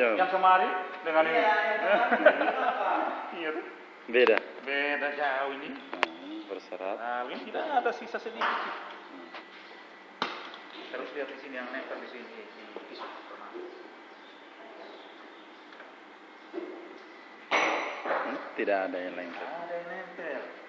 Coba. Yang kemarin dengan ini. Iya. Beda. Beda jauh ini. Berserat. Nah, ini tidak ada sisa sedikit. Terus lihat di sini yang nempel di sini di pisau. Tidak ada yang lengket. Ada yang nempel.